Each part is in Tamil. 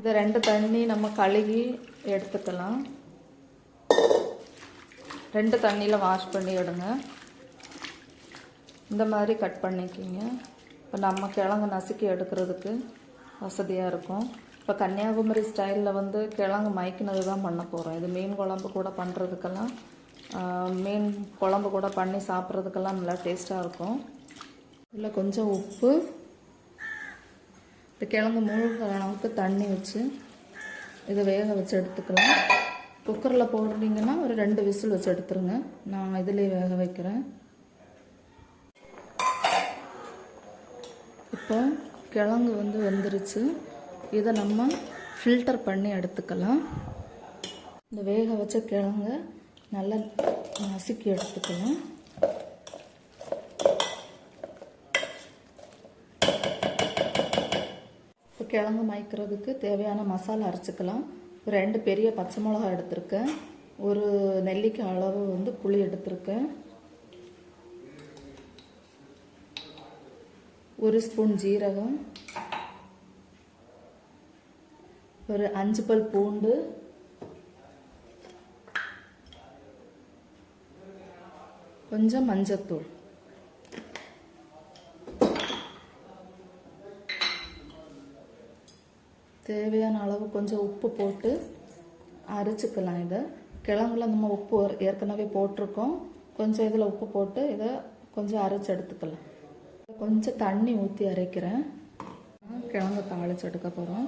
இதை 2 தண்ணி நம்ம கழுவி எடுத்துக்கலாம். 2 தண்ணியில் வாஷ் பண்ணி எடுங்க. இந்த மாதிரி கட் பண்ணிக்கிங்க. இப்போ நம்ம கிழங்கு நசுக்கி எடுக்கிறதுக்கு வசதியாக இருக்கும். இப்போ கன்னியாகுமரி ஸ்டைலில் வந்து கிழங்கு மயக்கினது தான் பண்ண போகிறோம். இது மீன் குழம்பு கூட பண்ணுறதுக்கெல்லாம், மீன் குழம்பு கூட பண்ணி சாப்பிட்றதுக்கெல்லாம் நல்லா டேஸ்ட்டாக இருக்கும். இதில் கொஞ்சம் உப்பு, இந்த கிழங்கு மூழ்கிற அளவுக்கு தண்ணி வச்சு இதை வேக வச்சு எடுத்துக்கலாம். குக்கரில் போடுறீங்கன்னா ஒரு 2 விசில் வச்சு எடுத்துருங்க. நான் இதிலே வேக வைக்கிறேன். இப்போ கிழங்கு வந்து வெந்துருச்சு. இதை நம்ம ஃபில்டர் பண்ணி எடுத்துக்கலாம். இந்த வேக வச்ச கிழங்க நல்லா நசுக்கி எடுத்துக்கலாம். இப்போ கிழங்கு மயக்கிறதுக்கு தேவையான மசாலா அரைச்சிக்கலாம். 2 பெரிய பச்சை மிளகா எடுத்திருக்கேன். ஒரு நெல்லிக்காய் அளவு வந்து புளி எடுத்திருக்கேன். 1 ஸ்பூன் ஜீரகம், ஒரு 5 பல் பூண்டு, கொஞ்சம் மஞ்சத்தூள், தேவையான அளவு கொஞ்சம் உப்பு போட்டு அரைச்சிக்கலாம். இதை கிழங்குல நம்ம உப்பு ஏற்கனவே போட்டிருக்கோம். கொஞ்சம் இதில் உப்பு போட்டு இதை கொஞ்சம் அரைச்சி எடுத்துக்கலாம். கொஞ்சம் தண்ணி ஊற்றி அரைக்கிறேன். கிழங்கு தாளித்து எடுக்க போகிறோம்.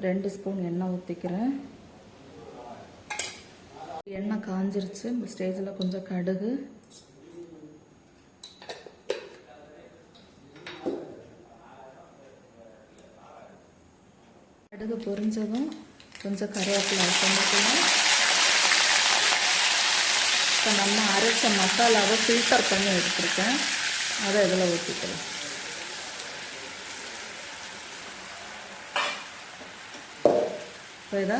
2 ஸ்பூன் எண்ணெய் ஊற்றிக்கிறேன். எண்ணெய் காஞ்சிருச்சு. இந்த ஸ்டேஜில் கொஞ்சம் கடுகு, கடுகு பொரிஞ்சதும் கொஞ்சம் கருவேப்பிலை ஆட் பண்ணிக்கலாம். இப்போ நம்ம அரைச்ச மசாலாவை ஃபில்டர் பண்ணி எடுத்துருக்கேன். அதை இதில் ஊற்றிக்கலாம். இப்போ இதை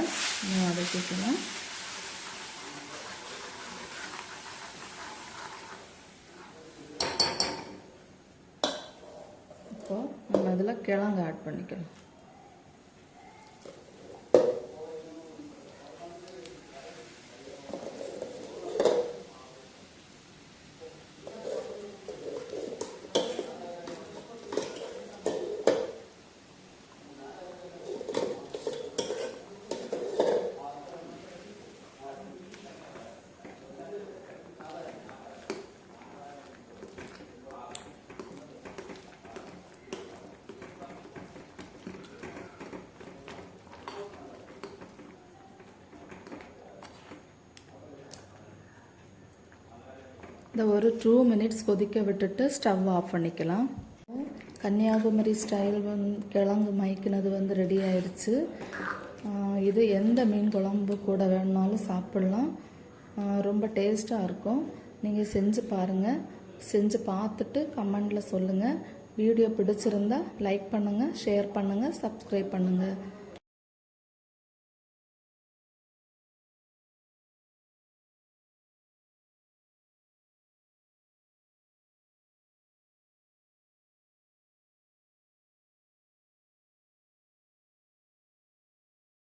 வதக்கிக்கலாம். இப்போது நம்ம இதில் கிழங்கு ஆட் பண்ணிக்கலாம். இந்த ஒரு 2 மினிட்ஸ் கொதிக்க விட்டுட்டு ஸ்டவ் ஆஃப் பண்ணிக்கலாம். கன்னியாகுமரி ஸ்டைல் கிழங்கு மயக்கினது வந்து ரெடி ஆயிடுச்சு. இது எந்த மீன் குழம்பு கூட வேணுனாலும் சாப்பிட்லாம். ரொம்ப டேஸ்ட்டாக இருக்கும். நீங்கள் செஞ்சு பாருங்கள். செஞ்சு பார்த்துட்டு கமெண்டில் சொல்லுங்கள். வீடியோ பிடிச்சிருந்தா லைக் பண்ணுங்கள், ஷேர் பண்ணுங்கள், சப்ஸ்கிரைப் பண்ணுங்கள்.